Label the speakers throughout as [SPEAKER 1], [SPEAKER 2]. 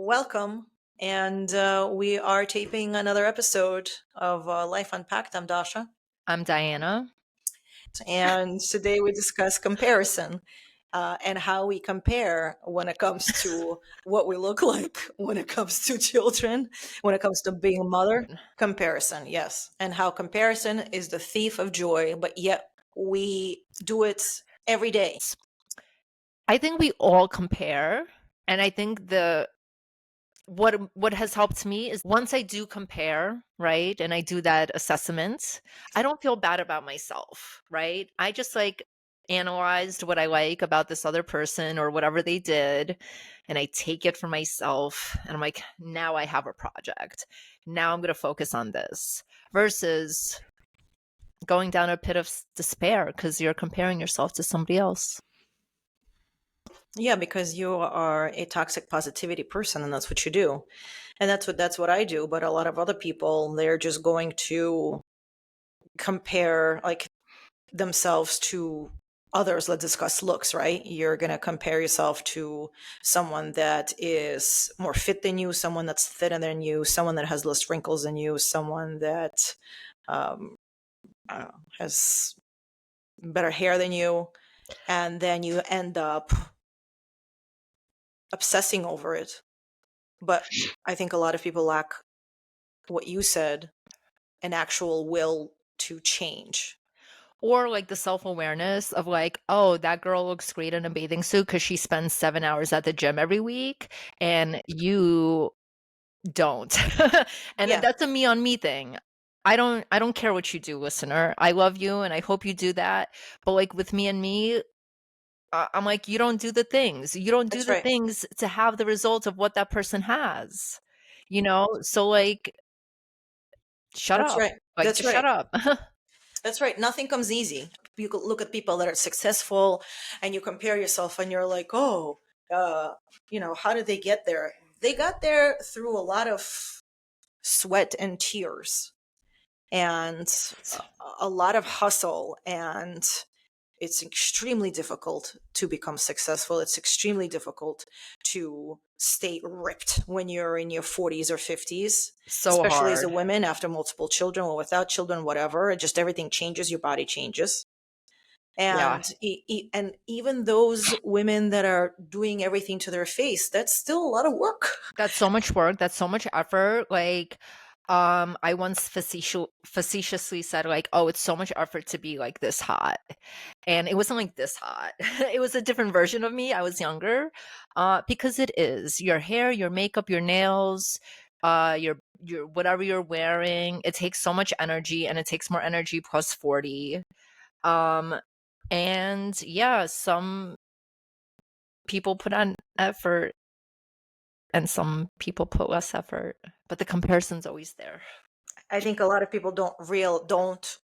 [SPEAKER 1] welcome. And we are taping another episode of Life Unpacked. I'm Dasha.
[SPEAKER 2] I'm Diana.
[SPEAKER 1] And today we discuss comparison and how we compare when it comes to what we look like, when it comes to children, when it comes to being a mother. Comparison, yes. And how comparison is the thief of joy, but yet we do it every day.
[SPEAKER 2] I think we all compare, and I think the what has helped me is once I do compare, right? And I do that assessment, I don't feel bad about myself, right? I just like analyzed what I like about this other person or whatever they did, and I take it for myself and I'm like, now I have a project. Now I'm going to focus on this versus going down a pit of despair because you're comparing yourself to somebody else.
[SPEAKER 1] Yeah, because you are a toxic positivity person and that's what you do. And that's what I do, but a lot of other people, they're just going to compare like themselves to others. Let's discuss looks, right? You're going to compare yourself to someone that is more fit than you, someone that's thinner than you, someone that has less wrinkles than you, someone that um, has better hair than you, and then you end up obsessing over it. But I think a lot of people lack what you said, an actual will to change.
[SPEAKER 2] Or like the self-awareness of like, oh, that girl looks great in a bathing suit because she spends 7 hours at the gym every week and you don't. And
[SPEAKER 1] Yeah,
[SPEAKER 2] that's a me on me thing. I don't care what you do, listener. I love you and I hope you do that. But like with me and me, I'm like, you don't do the things. You don't do
[SPEAKER 1] that's
[SPEAKER 2] the
[SPEAKER 1] right.
[SPEAKER 2] things to have the result of what that person has. So like shut
[SPEAKER 1] That's
[SPEAKER 2] up.
[SPEAKER 1] right.
[SPEAKER 2] Like
[SPEAKER 1] That's
[SPEAKER 2] just shut
[SPEAKER 1] right.
[SPEAKER 2] up.
[SPEAKER 1] That's right. Nothing comes easy. You could look at people that are successful and you compare yourself and you're like, oh, uh, how did they get there? They got there through a lot of sweat and tears and a lot of hustle, and it's extremely difficult to become successful. It's extremely difficult to stay ripped when you're in your 40s or 50s,
[SPEAKER 2] So
[SPEAKER 1] especially as a
[SPEAKER 2] hard.
[SPEAKER 1] woman after multiple children or without children, whatever. Just everything changes, your body changes.
[SPEAKER 2] Yeah.
[SPEAKER 1] And and even those women that are doing everything to their face, that's still a lot of work.
[SPEAKER 2] That's so much work, that's so much effort, like, I once facetiously said, like, "Oh, it's so much effort to be, like, this hot," and it wasn't, like, this hot. It was a different version of me, I was younger, because it is. Your hair, your makeup, your nails, your whatever you're wearing, it takes so much energy, and it takes more energy plus 40, um, and yeah, some people put on effort and some people put less effort, but the comparison's always there.
[SPEAKER 1] I think a lot of people don't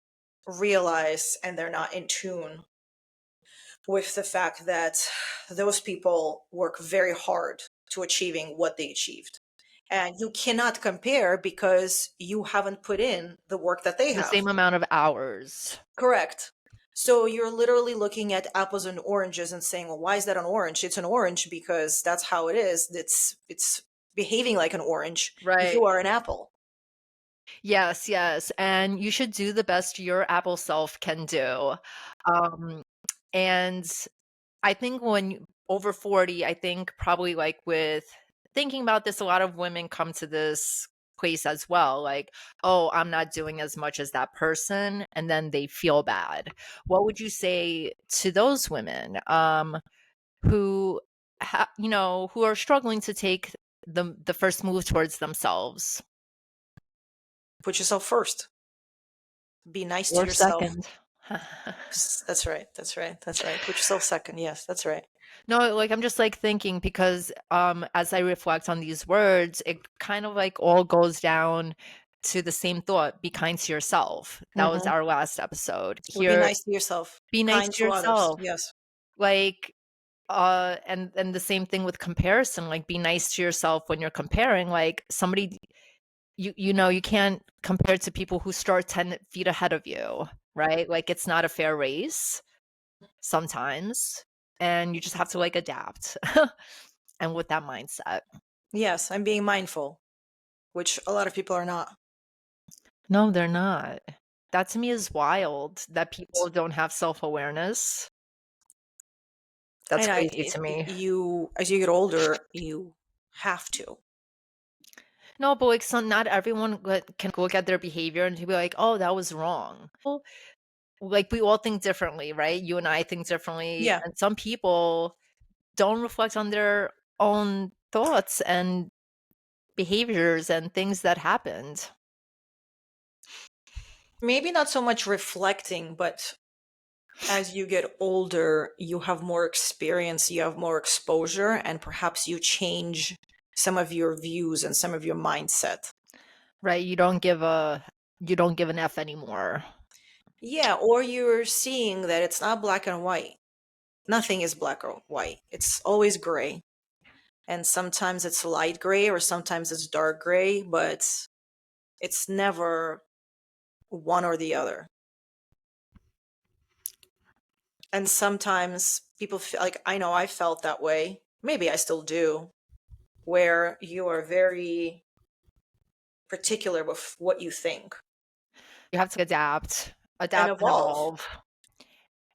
[SPEAKER 1] realize, and they're not in tune with the fact that those people work very hard to achieving what they achieved. And you cannot compare because you haven't put in the work that they
[SPEAKER 2] The
[SPEAKER 1] have.
[SPEAKER 2] same amount of hours.
[SPEAKER 1] Correct. So you're literally looking at apples and oranges and saying, well, why is that an orange? It's an orange because that's how it is. It's behaving like an orange.
[SPEAKER 2] Right.
[SPEAKER 1] You are an apple.
[SPEAKER 2] Yes, yes, and you should do the best your Apple self can do. Um, and I think over 40, I think probably like with thinking about this, a lot of women come to this place as well. Like, oh, I'm not doing as much as that person. And then they feel bad. What would you say to those women who, who are struggling to take the first move towards themselves
[SPEAKER 1] Put yourself first. Be nice to
[SPEAKER 2] or
[SPEAKER 1] yourself.
[SPEAKER 2] second?
[SPEAKER 1] That's right. That's right. That's right. Put yourself second. Yes, that's right.
[SPEAKER 2] No, like I'm just like thinking because as I reflect on these words, it kind of like all goes down to the same thought, be kind to yourself. That was
[SPEAKER 1] Hmm.
[SPEAKER 2] our last episode.
[SPEAKER 1] Well, be
[SPEAKER 2] Here,
[SPEAKER 1] nice to yourself.
[SPEAKER 2] be nice
[SPEAKER 1] Kind
[SPEAKER 2] to
[SPEAKER 1] to others.
[SPEAKER 2] yourself.
[SPEAKER 1] Yes.
[SPEAKER 2] Like and the same thing with comparison, like be nice to yourself when you're comparing, like somebody you can't compare to people who start 10 feet ahead of you, right? Like it's not a fair race sometimes, and you just have to like adapt and with that mindset.
[SPEAKER 1] Yes, I'm being mindful, which a lot of people are not.
[SPEAKER 2] No, they're not. That to me is wild that people don't have self-awareness. That's
[SPEAKER 1] And
[SPEAKER 2] crazy to me.
[SPEAKER 1] you, as you get older, you have to.
[SPEAKER 2] No, but like, so not everyone can look at their behavior and to be like, "Oh, that was wrong." Well, like we all think differently, right? You and I think differently,
[SPEAKER 1] Yeah.
[SPEAKER 2] and some people don't reflect on their own thoughts and behaviors and things that happened.
[SPEAKER 1] Maybe not so much reflecting, but as you get older, you have more experience, you have more exposure, and perhaps you change some of your views and some of your mindset.
[SPEAKER 2] Right? You don't give an F anymore.
[SPEAKER 1] Yeah, or you're seeing that it's not black and white. Nothing is black or white. It's always gray. And sometimes it's light gray or sometimes it's dark gray, but it's never one or the other. And sometimes people feel like, I know I felt that way. Maybe I still do, where you are very particular with what you think
[SPEAKER 2] You have to
[SPEAKER 1] and
[SPEAKER 2] adapt and
[SPEAKER 1] evolve.
[SPEAKER 2] evolve.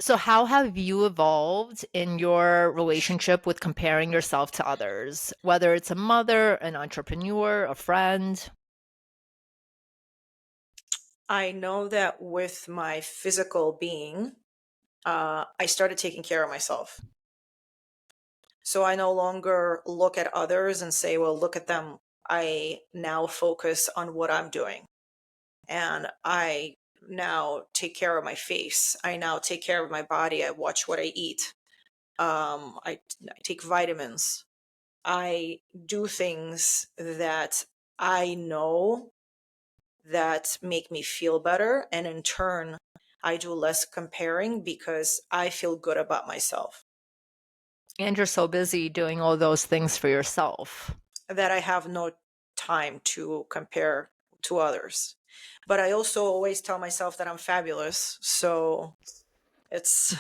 [SPEAKER 2] So how have you evolved in your relationship with comparing yourself to others, whether it's a mother, an entrepreneur, a friend?
[SPEAKER 1] I know that with my physical being, I started taking care of myself. So I no longer look at others and say, well, look at them. I now focus on what I'm doing. And I now take care of my face. I now take care of my body. I watch what I eat. I take vitamins. I do things that I know that make me feel better. And in turn, I do less comparing because I feel good about myself.
[SPEAKER 2] And you're so busy doing all those things for yourself.
[SPEAKER 1] That I have no time to compare to others. But I also always tell myself that I'm fabulous. So it's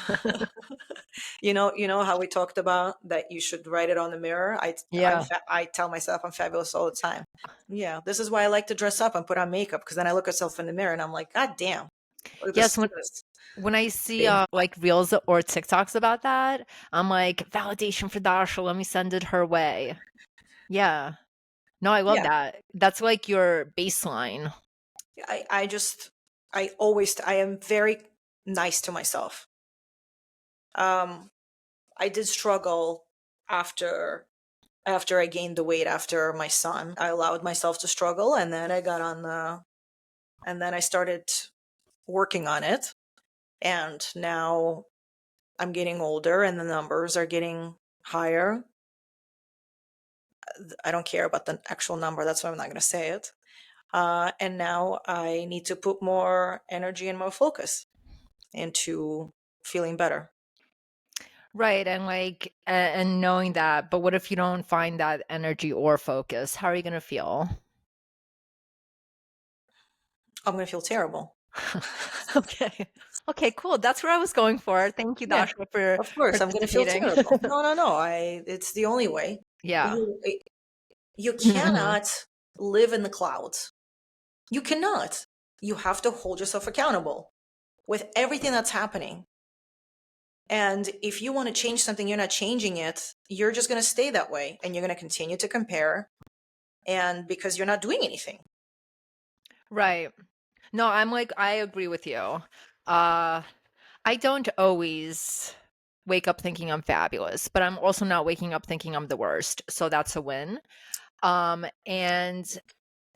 [SPEAKER 1] you know how we talked about that you should write it on the mirror.
[SPEAKER 2] Yeah.
[SPEAKER 1] I tell myself I'm fabulous all the time. Yeah, this is why I like to dress up and put on makeup because then I look at myself in the mirror and I'm like, God damn,
[SPEAKER 2] Yes,
[SPEAKER 1] look at this
[SPEAKER 2] when I see,
[SPEAKER 1] thing.
[SPEAKER 2] like, reels or TikToks about that, I'm like, "Validation for Dasha, let me send it her way." Yeah. No, I love
[SPEAKER 1] Yeah,
[SPEAKER 2] that. That's, like, your baseline.
[SPEAKER 1] I just I am very nice to myself. Um, I did struggle after I gained the weight after my son. I allowed myself to struggle and then I got on the and then I started working on it and now I'm getting older and the numbers are getting higher. I don't care about the actual number, that's why I'm not going to say it. And now I need to put more energy and more focus into feeling better.
[SPEAKER 2] Right, and, like, and knowing that, but what if you don't find that energy or focus? How are you gonna feel?
[SPEAKER 1] I'm going to feel terrible.
[SPEAKER 2] Okay. Okay, cool. That's where I was going for. Thank you,
[SPEAKER 1] Yeah,
[SPEAKER 2] Dasha, for
[SPEAKER 1] of course, I'm going to feel
[SPEAKER 2] participating.
[SPEAKER 1] terrible. No, no, no. It's the only way.
[SPEAKER 2] Yeah.
[SPEAKER 1] You, you
[SPEAKER 2] Mhm.
[SPEAKER 1] cannot live in the clouds. You cannot. You have to hold yourself accountable with everything that's happening. And if you want to change something, you're not changing it, you're just going to stay that way and you're going to continue to compare. And because you're not doing anything.
[SPEAKER 2] Right. No, I'm like, I agree with you. Uh, I don't always wake up thinking I'm fabulous, but I'm also not waking up thinking I'm the worst. So that's a win. And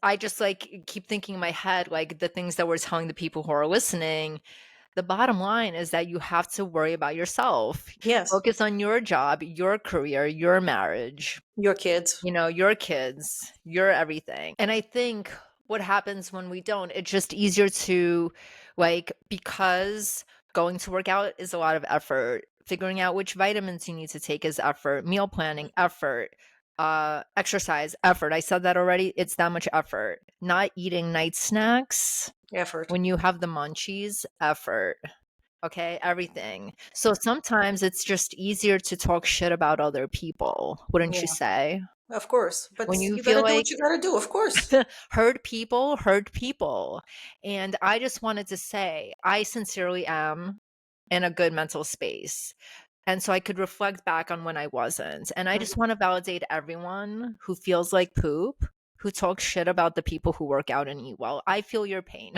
[SPEAKER 2] I just like keep thinking in my head, like the things that we're telling the people who are listening. The bottom line is that you have to worry about yourself.
[SPEAKER 1] Yes,
[SPEAKER 2] Focus on your job, your career, your marriage,
[SPEAKER 1] your kids.
[SPEAKER 2] your kids, your everything. And I think what happens when we don't, it's just easier to like because going to work out is a lot of effort. Figuring out which vitamins you need to take is effort. Meal planning, effort. Exercise, effort. I said that already. It's that much effort. Not eating night snacks
[SPEAKER 1] Effort.
[SPEAKER 2] when you have the munchies, effort. okay? Everything. So sometimes it's just easier to talk shit about other people, wouldn't you
[SPEAKER 1] Yeah,
[SPEAKER 2] say?
[SPEAKER 1] of course. But
[SPEAKER 2] When you
[SPEAKER 1] you
[SPEAKER 2] feel
[SPEAKER 1] gotta do what
[SPEAKER 2] like
[SPEAKER 1] you gotta do, of course.
[SPEAKER 2] hurt people hurt people. And I just wanted to say, I sincerely am in a good mental space. And so I could reflect back on when I wasn't. And I just
[SPEAKER 1] Mhm,
[SPEAKER 2] want to validate everyone who feels like poop, who talks shit about the people who work out and eat well. I feel your pain.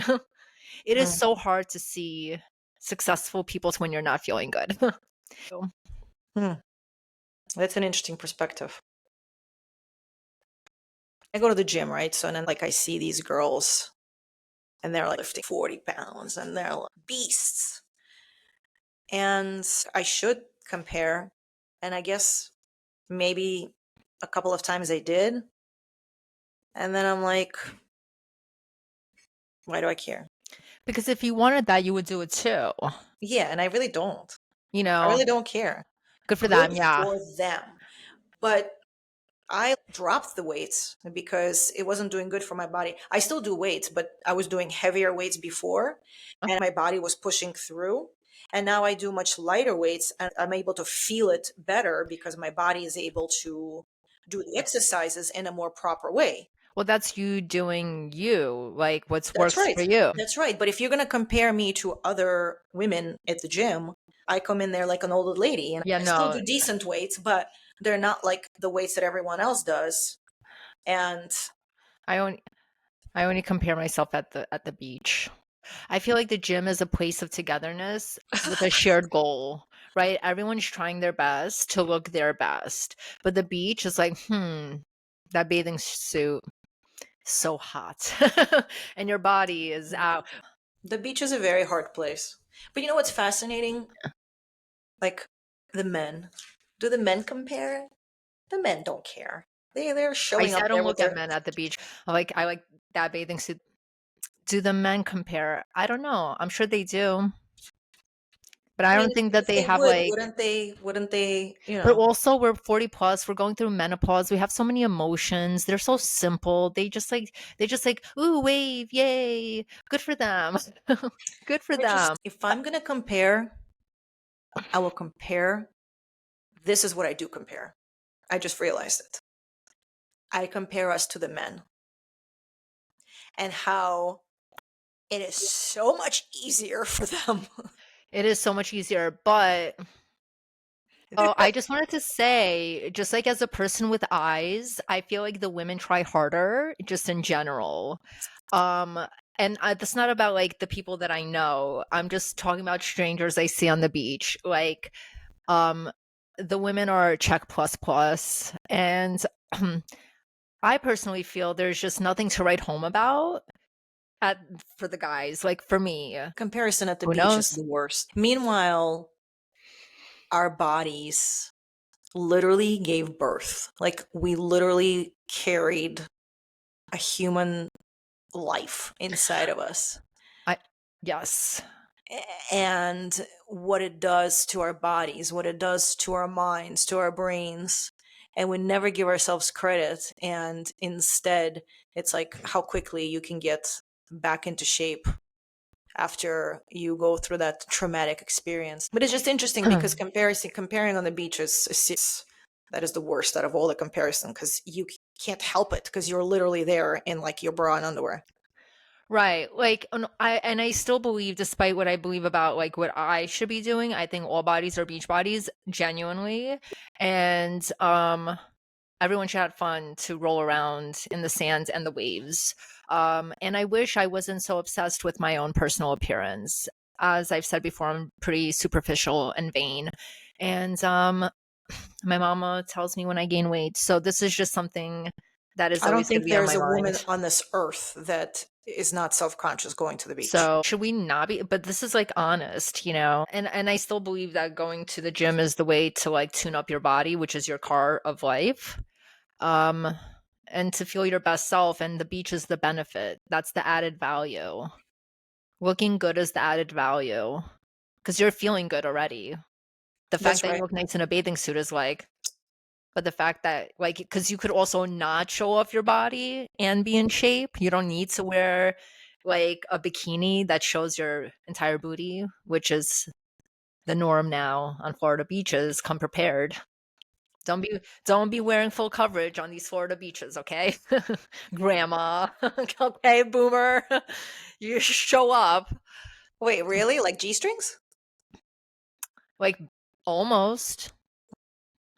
[SPEAKER 2] It is
[SPEAKER 1] mm,
[SPEAKER 2] so hard to see successful people when you're not feeling good. So,
[SPEAKER 1] mm. That's an interesting perspective. I go to the gym, right? So and then like I see these girls and they're like lifting 40 pounds and they're like beasts. And I should compare. And I guess maybe a couple of times I did. And then I'm like, why do I care?
[SPEAKER 2] because if you wanted that, you would do it too.
[SPEAKER 1] Yeah, and I really don't.
[SPEAKER 2] You
[SPEAKER 1] I
[SPEAKER 2] know,
[SPEAKER 1] really don't care.
[SPEAKER 2] good for
[SPEAKER 1] Good
[SPEAKER 2] them. Yeah.
[SPEAKER 1] for them. But I dropped the weights because it wasn't doing good for my body. I still do weights, but I was doing heavier weights before and my body was pushing through. And now I do much lighter weights and I'm able to feel it better because my body is able to do the exercises in a more proper way.
[SPEAKER 2] Well, that's you doing you, like what
[SPEAKER 1] That's
[SPEAKER 2] works
[SPEAKER 1] right.
[SPEAKER 2] for you.
[SPEAKER 1] That's right. But if you're going to compare me to other women at the gym, I come in there like an old lady and
[SPEAKER 2] Yeah,
[SPEAKER 1] I still
[SPEAKER 2] no,
[SPEAKER 1] do decent weights, but they're not like the weights that everyone else does. And
[SPEAKER 2] I only I only compare myself at the beach. I feel like the gym is a place of togetherness with a shared goal, right? Everyone's trying their best to look their best. But the beach is like, that bathing suit so hot. And your body is
[SPEAKER 1] yeah,
[SPEAKER 2] out.
[SPEAKER 1] the beach is a very hard place. But you know what's fascinating? Like the men. Do the men compare? The men don't care. They're
[SPEAKER 2] I
[SPEAKER 1] showing
[SPEAKER 2] say
[SPEAKER 1] up
[SPEAKER 2] I
[SPEAKER 1] there
[SPEAKER 2] don't
[SPEAKER 1] with
[SPEAKER 2] look at
[SPEAKER 1] their.
[SPEAKER 2] men at the beach. I like that bathing suit. Do the men compare? I don't know. I'm sure they do. But
[SPEAKER 1] I
[SPEAKER 2] I
[SPEAKER 1] mean,
[SPEAKER 2] don't think that
[SPEAKER 1] if
[SPEAKER 2] they
[SPEAKER 1] they
[SPEAKER 2] have
[SPEAKER 1] would,
[SPEAKER 2] like
[SPEAKER 1] wouldn't they? Wouldn't they?
[SPEAKER 2] but also we're 40 plus, we're going through menopause. We have so many emotions. They're so simple. They just like, ooh, wave, yay. Good for them. Good for
[SPEAKER 1] I just,
[SPEAKER 2] them.
[SPEAKER 1] if I'm gonna compare, I will compare. This is what I do compare. I just realized it. I compare us to the men and how it is so much easier for them.
[SPEAKER 2] It is so much easier, but oh, I just wanted to say, just like as a person with eyes, I feel like the women try harder just in general. Um, and that's not about like the people that I know. I'm just talking about strangers I see on the beach. Like, um, the women are check plus plus, and I personally feel there's just nothing to write home about at for the guys. Like for me,
[SPEAKER 1] Comparison at the
[SPEAKER 2] who
[SPEAKER 1] beach is
[SPEAKER 2] knows?
[SPEAKER 1] the worst. Meanwhile, our bodies literally gave birth. Like we literally carried a human life inside of us.
[SPEAKER 2] I yes.
[SPEAKER 1] And what it does to our bodies, what it does to our minds, to our brains. And we never give ourselves credit. And instead, it's like how quickly you can get back into shape after you go through that traumatic experience. But it's just interesting because comparing on the beach is that is the worst out of all the comparison because you can't help it because you're literally there in like your bra and underwear.
[SPEAKER 2] Right. Like I still believe despite what I believe about like what I should be doing, I think all bodies are beach bodies genuinely. And everyone should have fun to roll around in the sand and the waves. And I wish I wasn't so obsessed with my own personal appearance. As I've said before, I'm pretty superficial and vain. And my mama tells me when I gain weight. So this is just something that is
[SPEAKER 1] I don't
[SPEAKER 2] always going to
[SPEAKER 1] think
[SPEAKER 2] be on
[SPEAKER 1] there's
[SPEAKER 2] my
[SPEAKER 1] a woman
[SPEAKER 2] mind.
[SPEAKER 1] on this earth that is not self-conscious going to the beach.
[SPEAKER 2] So should we not be? But this is like honest, you know. And I still believe that going to the gym is the way to like tune up your body, which is your car of life. Um, and to feel your best self. And the beach is the benefit. That's the added value. Looking good is the added value because you're feeling good already. The fact
[SPEAKER 1] That's
[SPEAKER 2] that you
[SPEAKER 1] right.
[SPEAKER 2] look nice in a bathing suit is like, but the fact that like because you could also not show off your body and be in shape. You don't need to wear like a bikini that shows your entire booty, which is the norm now on Florida beaches. Come prepared. Don't be wearing full coverage on these Florida beaches, okay? Grandma. Okay, boomer. You show up.
[SPEAKER 1] Wait, really? Like G-strings?
[SPEAKER 2] Like almost.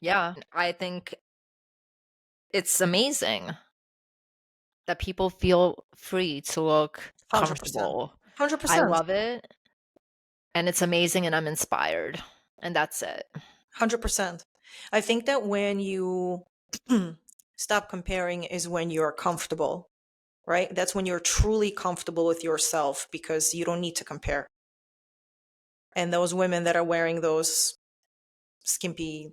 [SPEAKER 2] Yeah. I think it's amazing that people feel free to look
[SPEAKER 1] 100%.
[SPEAKER 2] comfortable. I
[SPEAKER 1] 100%.
[SPEAKER 2] love it, and it's amazing, and I'm inspired, and that's it.
[SPEAKER 1] 100%. I think that when you stop comparing is when you're comfortable, right? That's when you're truly comfortable with yourself because you don't need to compare. And those women that are wearing those skimpy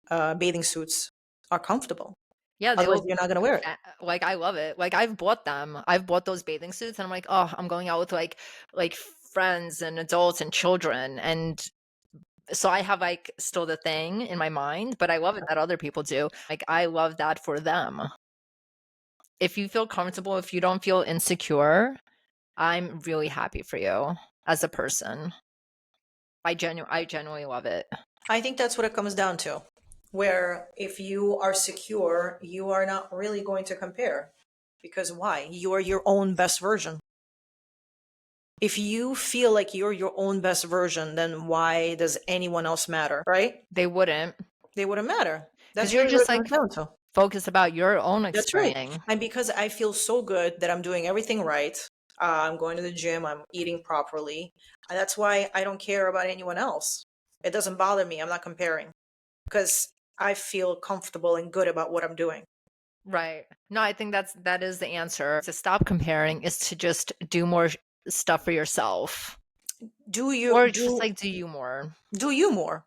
[SPEAKER 1] bathing suits are comfortable.
[SPEAKER 2] Yeah, they
[SPEAKER 1] Otherwise,
[SPEAKER 2] look
[SPEAKER 1] you're not going to wear it.
[SPEAKER 2] like I love it. Like I've bought them. I've bought those bathing suits, and I'm like, oh, I'm going out with like friends and adults and children, and so I have like still the thing in my mind, but I love it that other people do. Like I love that for them. If you feel comfortable, if you don't feel insecure, I'm really happy for you as a person. I genuinely love it.
[SPEAKER 1] I think that's what it comes down to. Where if you are secure, you are not really going to compare. Because why? You are your own best version. If you feel like you're your own best version, then why does anyone else matter, right?
[SPEAKER 2] They wouldn't,
[SPEAKER 1] They wouldn't matter.
[SPEAKER 2] because
[SPEAKER 1] That's
[SPEAKER 2] you're
[SPEAKER 1] really what
[SPEAKER 2] just
[SPEAKER 1] it comes
[SPEAKER 2] like
[SPEAKER 1] down to.
[SPEAKER 2] focused about your own
[SPEAKER 1] That's right.
[SPEAKER 2] experience.
[SPEAKER 1] And because I feel so good that I'm doing everything right, I'm going to the gym, I'm eating properly. That's why I don't care about anyone else. It doesn't bother me. I'm not comparing because I feel comfortable and good about what I'm doing.
[SPEAKER 2] Right. No, I think that is the answer. To stop comparing is to just do more stuff for yourself.
[SPEAKER 1] Do you
[SPEAKER 2] Or just
[SPEAKER 1] do
[SPEAKER 2] like do you more.
[SPEAKER 1] do you more?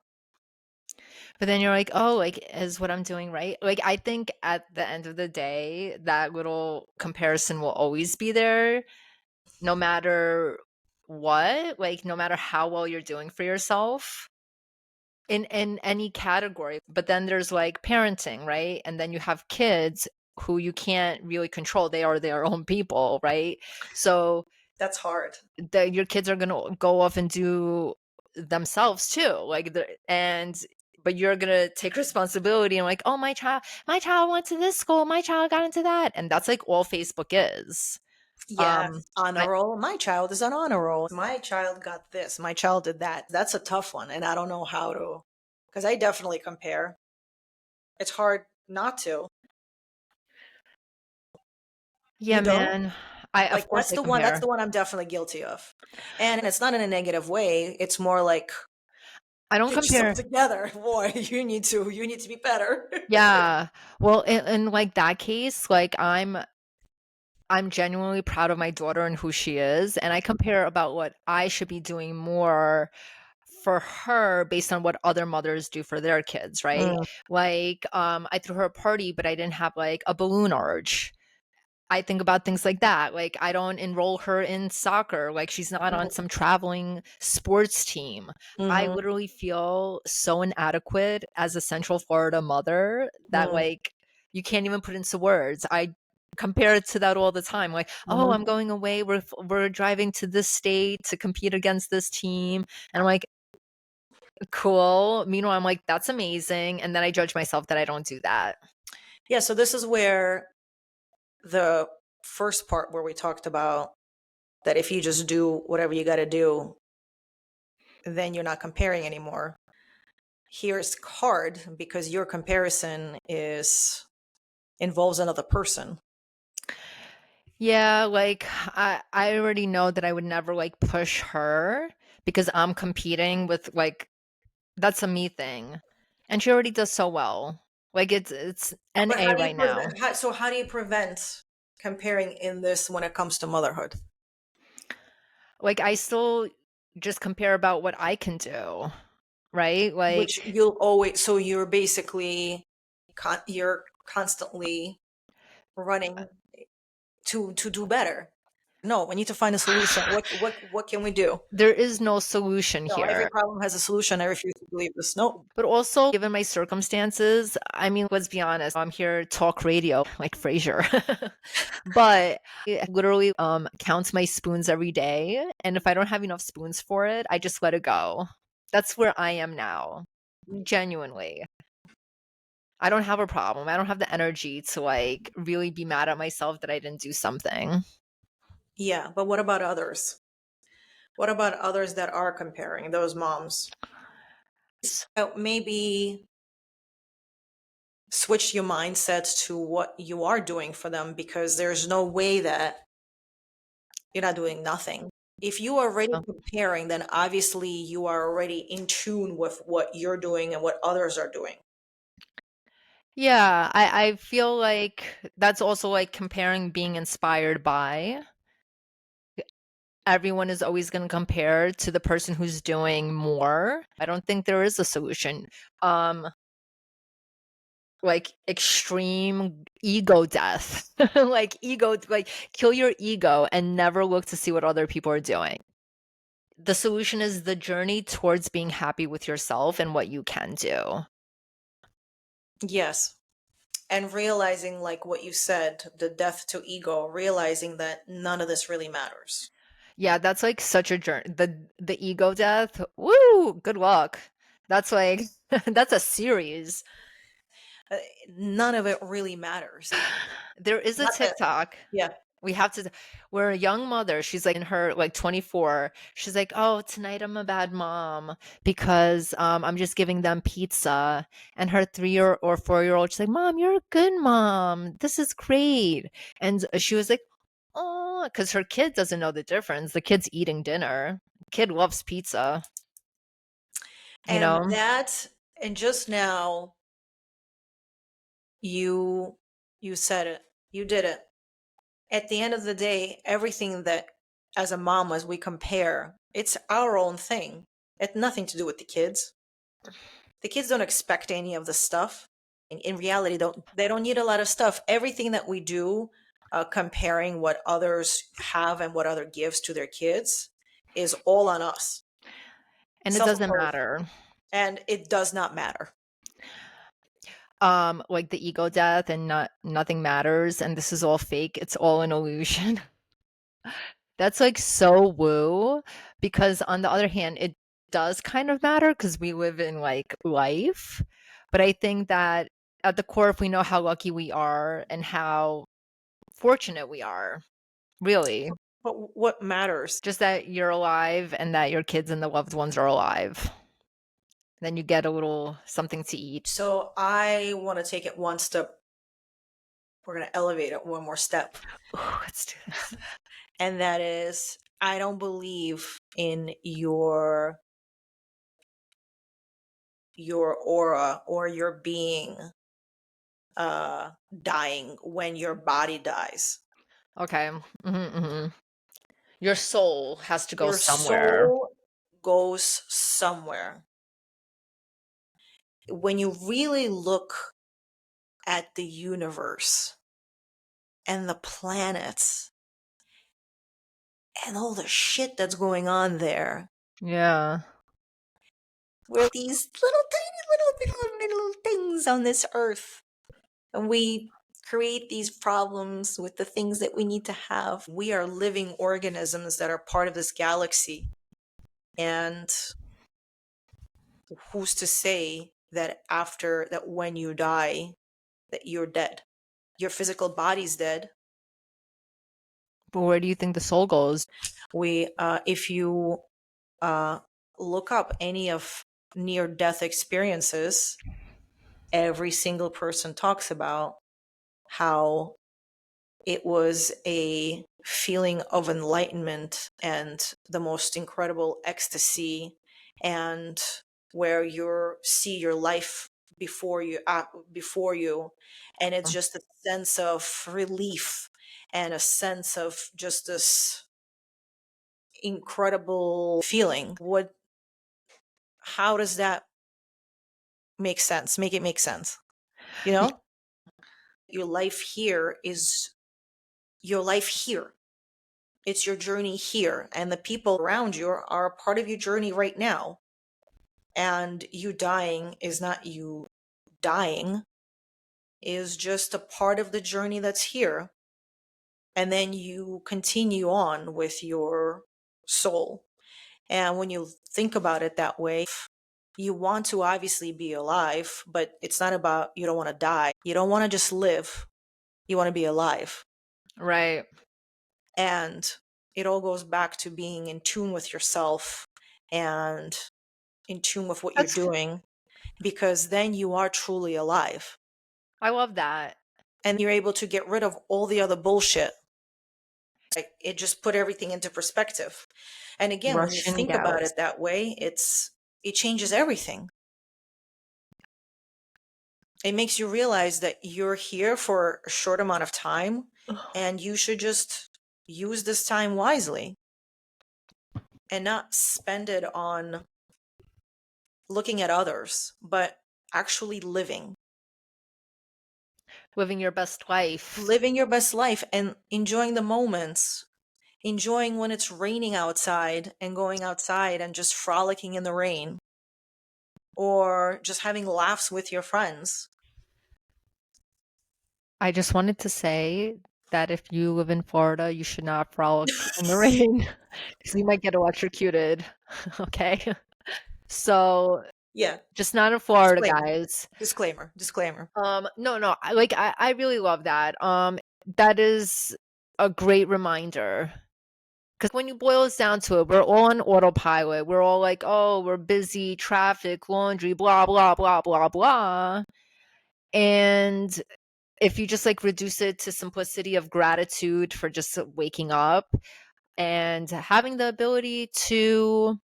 [SPEAKER 2] But then you're like, "Oh, like is what I'm doing right?" Like I think at the end of the day, that little comparison will always be there no matter what, like no matter how well you're doing for yourself in any category. But then there's like parenting, right? And then you have kids who you can't really control. They are their own people, right? So
[SPEAKER 1] That's hard.
[SPEAKER 2] your kids are gonna go off and do themselves too, like and but you're gonna take responsibility and like, oh, my child went to this school, my child got into that, and that's like all Facebook is.
[SPEAKER 1] Yes,
[SPEAKER 2] um I,
[SPEAKER 1] honor roll. My child is on honor roll. My child got this. My child did that. That's a tough one, and I don't know how to, because I definitely compare. It's hard not to.
[SPEAKER 2] yeah,
[SPEAKER 1] You don't?
[SPEAKER 2] man, I of
[SPEAKER 1] Like
[SPEAKER 2] course I
[SPEAKER 1] that's
[SPEAKER 2] compare.
[SPEAKER 1] the one I'm definitely guilty of. And it's not in a negative way. It's more like
[SPEAKER 2] I don't
[SPEAKER 1] get yourself
[SPEAKER 2] compare.
[SPEAKER 1] together, boy. You need to be better.
[SPEAKER 2] Yeah, well, in like that case, like I'm genuinely proud of my daughter and who she is, and I compare about what I should be doing more for her based on what other mothers do for their kids, right?
[SPEAKER 1] Mm,
[SPEAKER 2] Like, I threw her a party, but I didn't have like a balloon arch. I think about things like that. Like, I don't enroll her in soccer. Like, she's not on some traveling sports team. I
[SPEAKER 1] mm-hmm,
[SPEAKER 2] literally feel so inadequate as a Central Florida mother that,
[SPEAKER 1] mm,
[SPEAKER 2] like, you can't even put into words. I compare it to that all the time. Like, oh,
[SPEAKER 1] mm-hmm.
[SPEAKER 2] I'm going away. We're driving to this state to compete against this team, and I'm like, cool. Meanwhile, I'm like, that's amazing. And then I judge myself that I don't do that.
[SPEAKER 1] Yeah, so this is where the first part where we talked about that if you just do whatever you got to do, then you're not comparing anymore. Here's hard because your comparison is involves another person,
[SPEAKER 2] Yeah, like I already know that I would never like push her because I'm competing with like that's a me thing. And she already does so well. Like it's
[SPEAKER 1] but how
[SPEAKER 2] NA
[SPEAKER 1] do you
[SPEAKER 2] right now.
[SPEAKER 1] how do you prevent comparing in this when it comes to motherhood,
[SPEAKER 2] Like I still just compare about what I can do, right? Like
[SPEAKER 1] which you'll always, so you're basically you're constantly running to do better. No, we need to find a solution. What can we do?
[SPEAKER 2] There is no solution
[SPEAKER 1] No, every
[SPEAKER 2] here.
[SPEAKER 1] problem has a solution. I refuse to believe this. No.
[SPEAKER 2] But also, given my circumstances, I mean, let's be honest, I'm here to talk radio like Frasier. But I literally count my spoons every day. And if I don't have enough spoons for it, I just let it go. That's where I am now. Genuinely. I don't have a problem. I don't have the energy to like really be mad at myself that I didn't do something.
[SPEAKER 1] Yeah, but what about others? What about others that are comparing, those moms? Maybe switch your mindset to what you are doing for them, because there's no way that you're not doing nothing. If you are already comparing, then obviously you are already in tune with what you're doing and what others are doing.
[SPEAKER 2] Yeah, I feel like that's also like comparing being inspired by. Everyone is always going to compare to the person who's doing more. I don't think there is a solution. Um like extreme ego death. Like ego, like kill your ego and never look to see what other people are doing. The solution is the journey towards being happy with yourself and what you can do.
[SPEAKER 1] Yes. And realizing, like what you said, the death to ego, realizing that none of this really matters.
[SPEAKER 2] Yeah, that's like such a journey. The ego death. Woo, good luck. That's like that's a series.
[SPEAKER 1] Uh, None of it really matters.
[SPEAKER 2] There is a
[SPEAKER 1] Not that,
[SPEAKER 2] TikTok.
[SPEAKER 1] yeah.
[SPEAKER 2] We have to Where a young mother, she's like in her like 24. She's like, "Oh, tonight I'm a bad mom because I'm just giving them pizza." And her 3 or 4-year-old, she's like, "Mom, you're a good mom. This is great." And she was like, "Oh," cuz her kid doesn't know the difference. The kid's eating dinner. Kid loves pizza, you
[SPEAKER 1] And
[SPEAKER 2] know?
[SPEAKER 1] that, and just now you you said it. You did it. At the end of the day, everything that, as a mom, as we compare, it's our own thing. It had nothing to do with the kids. The kids don't expect any of the stuff. In reality, they don't need a lot of stuff. Everything that we do, comparing what others have and what other gives to their kids, is all on us,
[SPEAKER 2] And it doesn't
[SPEAKER 1] self-imposed,
[SPEAKER 2] matter.
[SPEAKER 1] and it does not matter.
[SPEAKER 2] Like the ego death and nothing matters and this is all fake. It's all an illusion. That's, like, so woo, because on the other hand, it does kind of matter because we live in, like, life, but I think that at the core, if we know how lucky we are and how fortunate we are, really,
[SPEAKER 1] But what matters?
[SPEAKER 2] just that you're alive and that your kids and the loved ones are alive. Then you get a little something to eat.
[SPEAKER 1] So I want to take it one step. We're going to elevate it one more step.
[SPEAKER 2] Ooh, let's do this.
[SPEAKER 1] And that is, I don't believe in your aura or your being dying when your body dies.
[SPEAKER 2] Okay. Mhm, mhm. Your soul has to go
[SPEAKER 1] Your
[SPEAKER 2] somewhere.
[SPEAKER 1] soul goes somewhere. When you really look at the universe and the planets and all the shit that's going on there,
[SPEAKER 2] Yeah.
[SPEAKER 1] we're these little tiny little things on this earth, and we create these problems with the things that we need to have. We are living organisms that are part of this galaxy, and who's to say that after that, when you die, that you're dead? Your physical body's dead.
[SPEAKER 2] But where do you think the soul goes?
[SPEAKER 1] We If you uh look up any of near death experiences, every single person talks about how it was a feeling of enlightenment and the most incredible ecstasy, and where you see your life before you, and it's just a sense of relief and a sense of just this incredible feeling. What How does that make it make sense, you
[SPEAKER 2] Y
[SPEAKER 1] know? Your life here is your life here. It's your journey here, and the people around you are a part of your journey right now. And you dying is not you dying, is just a part of the journey that's here. And then you continue on with your soul. And when you think about it that way, you want to obviously be alive, but it's not about you don't want to die. You don't want to just live, you want to be alive.
[SPEAKER 2] Right.
[SPEAKER 1] And it all goes back to being in tune with yourself and in tune with what you're
[SPEAKER 2] That's
[SPEAKER 1] doing, because then you are truly alive.
[SPEAKER 2] I love that.
[SPEAKER 1] And you're able to get rid of all the other bullshit. Like it just put everything into perspective. And again, when you
[SPEAKER 2] Russian
[SPEAKER 1] think about
[SPEAKER 2] gals.
[SPEAKER 1] it that way, it changes everything. It makes you realize that you're here for a short amount of time and you should just use this time wisely and not spend it on looking at others, but actually living.
[SPEAKER 2] Living your best life.
[SPEAKER 1] Living your best life and enjoying the moments, enjoying when it's raining outside and going outside and just frolicking in the rain, or just having laughs with your friends.
[SPEAKER 2] I just wanted to say that if you live in Florida, you should not frolic in the rain because you might get electrocuted. Okay? So,
[SPEAKER 1] Yeah,
[SPEAKER 2] just not in Florida,
[SPEAKER 1] disclaimer,
[SPEAKER 2] guys.
[SPEAKER 1] disclaimer, disclaimer.
[SPEAKER 2] No, no, I really love that. That is a great reminder. Because when you boil it down to it, we're all on autopilot. We're all like, "Oh, we're busy, traffic, laundry, blah, blah, blah, blah, blah." And if you just, like, reduce it to simplicity of gratitude for just waking up and having the ability to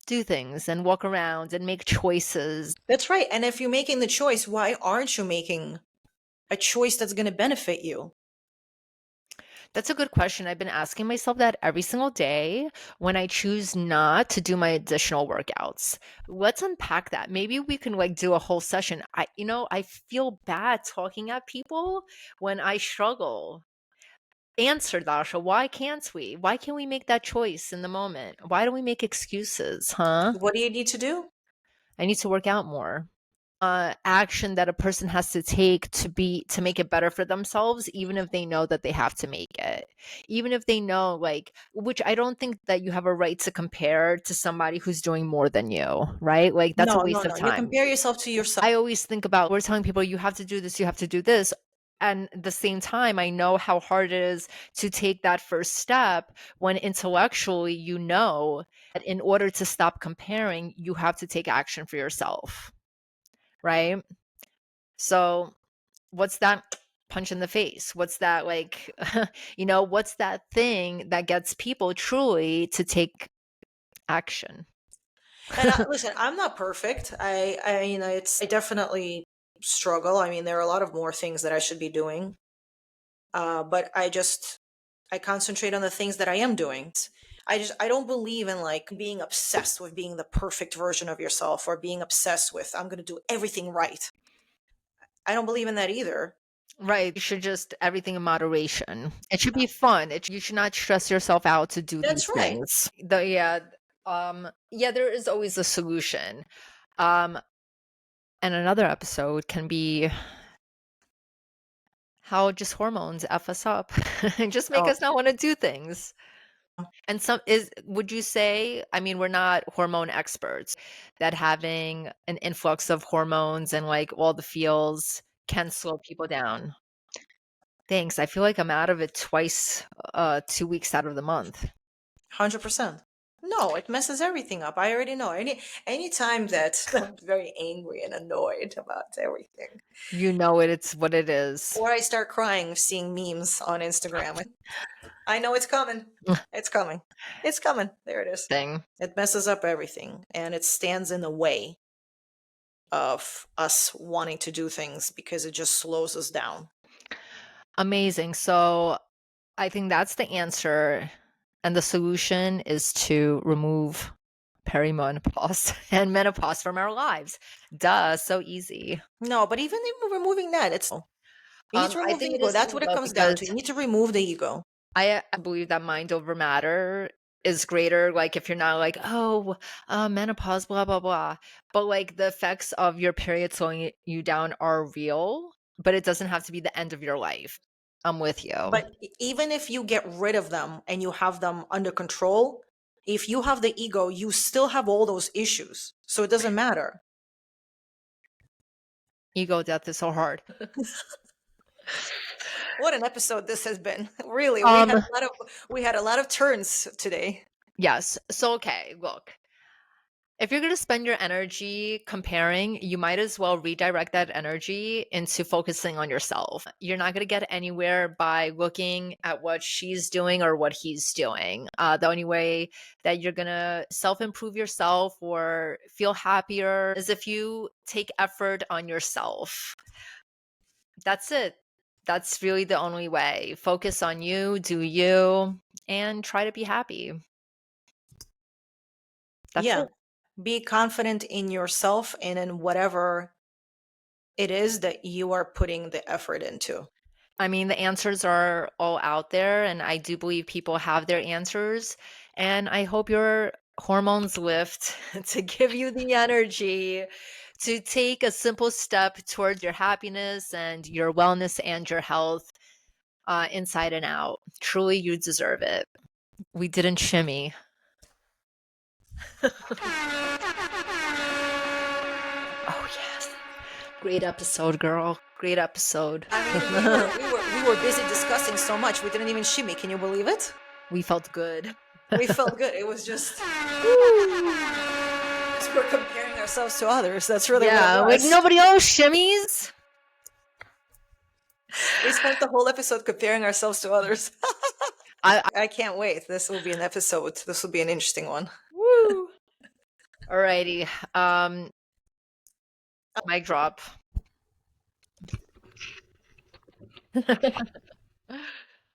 [SPEAKER 2] do things and walk around and make choices.
[SPEAKER 1] That's right. And if you're making the choice, why aren't you making a choice that's going to benefit you?
[SPEAKER 2] That's a good question. I've been asking myself that every single day when I choose not to do my additional workouts. Let's unpack that. Maybe we can like do a whole session. I feel bad talking at people when I struggle. Answer, Dasha. Why can't we? Why can't we make that choice in the moment? Why do we make excuses, huh?
[SPEAKER 1] What do you need to do?
[SPEAKER 2] I need to work out more. Action that a person has to take to make it better for themselves, even if they know that they have to make it, even if they know, like, which I don't think that you have a right to compare to somebody who's doing more than you, right? Like that's a
[SPEAKER 1] No, no,
[SPEAKER 2] waste of
[SPEAKER 1] no. You
[SPEAKER 2] time.
[SPEAKER 1] compare yourself to yourself.
[SPEAKER 2] I always think about we're telling people you have to do this, you have to do this. And at the same time, I know how hard it is to take that first step when intellectually you know that in order to stop comparing, you have to take action for yourself, right? So, what's that punch in the face? What's that like, what's that thing that gets people truly to take action?
[SPEAKER 1] And listen, I'm not perfect. I definitely struggle. I mean, there are a lot of more things that I should be doing. But I concentrate on the things that I am doing. I don't believe in like being obsessed with being the perfect version of yourself or being obsessed with I'm going to do everything right. I don't believe in that either.
[SPEAKER 2] Right. You should just everything in moderation. It should be fun. You should not stress yourself out to do
[SPEAKER 1] That's
[SPEAKER 2] these
[SPEAKER 1] right.
[SPEAKER 2] things. Yeah, there is always a solution. Um, and another episode can be how just hormones F us up and just make
[SPEAKER 1] Oh,
[SPEAKER 2] us not want to do things. And some is would you say, I mean, we're not hormone experts, that having an influx of hormones and like all the feels can slow people down? Thanks. I feel like I'm out of it twice, 2 weeks out of the month.
[SPEAKER 1] 100%. No, it messes everything up. I already know. Any time that I'm very angry and annoyed about everything,
[SPEAKER 2] You know it, it's what it is.
[SPEAKER 1] or I start crying seeing memes on Instagram, I know it's coming. It's coming. It's coming. There it is.
[SPEAKER 2] Thing.
[SPEAKER 1] It messes up everything and it stands in the way of us wanting to do things because it just slows us down.
[SPEAKER 2] Amazing. So I think that's the answer. And the solution is to remove perimenopause and menopause from our lives. Duh, so easy.
[SPEAKER 1] No, but even removing that, you need to
[SPEAKER 2] I
[SPEAKER 1] remove the
[SPEAKER 2] think it
[SPEAKER 1] ego.
[SPEAKER 2] is
[SPEAKER 1] That's
[SPEAKER 2] easy
[SPEAKER 1] what it
[SPEAKER 2] though
[SPEAKER 1] comes down
[SPEAKER 2] because
[SPEAKER 1] to. You need to remove the ego.
[SPEAKER 2] I believe that mind over matter is greater, like, if you're not like, "Oh, menopause, blah, blah, blah." But, like, the effects of your period slowing you down are real, but it doesn't have to be the end of your life. I'm with you.
[SPEAKER 1] But even if you get rid of them and you have them under control, if you have the ego, you still have all those issues. So it doesn't matter.
[SPEAKER 2] Ego death is so hard.
[SPEAKER 1] What an episode this has been. Really,
[SPEAKER 2] Um,
[SPEAKER 1] we had a lot of turns today.
[SPEAKER 2] yes. So, okay, look. If you're gonna spend your energy comparing, you might as well redirect that energy into focusing on yourself. You're not gonna get anywhere by looking at what she's doing or what he's doing. The only way that you're gonna self improve yourself or feel happier is if you take effort on yourself. That's it. That's really the only way. Focus on you, do you, and try to be happy. That's
[SPEAKER 1] Yeah.
[SPEAKER 2] it.
[SPEAKER 1] Be confident in yourself and in whatever it is that you are putting the effort into.
[SPEAKER 2] I mean, the answers are all out there, and I do believe people have their answers. And I hope your hormones lift to give you the energy to take a simple step towards your happiness and your wellness and your health inside and out. Truly, you deserve it. We didn't shimmy. Oh, yes. Great episode, girl. Great episode.
[SPEAKER 1] I mean, we were busy discussing so much we didn't even shimmy. Can you believe it?
[SPEAKER 2] We felt good.
[SPEAKER 1] We felt good. It was just
[SPEAKER 2] Woo!
[SPEAKER 1] we're comparing ourselves to others. That's really what it
[SPEAKER 2] Yeah, like
[SPEAKER 1] was.
[SPEAKER 2] nobody else shimmies.
[SPEAKER 1] We spent the whole episode comparing ourselves to others.
[SPEAKER 2] I
[SPEAKER 1] I can't wait. This will be an episode. This will be an interesting one.
[SPEAKER 2] woo. Alrighty. Mic drop.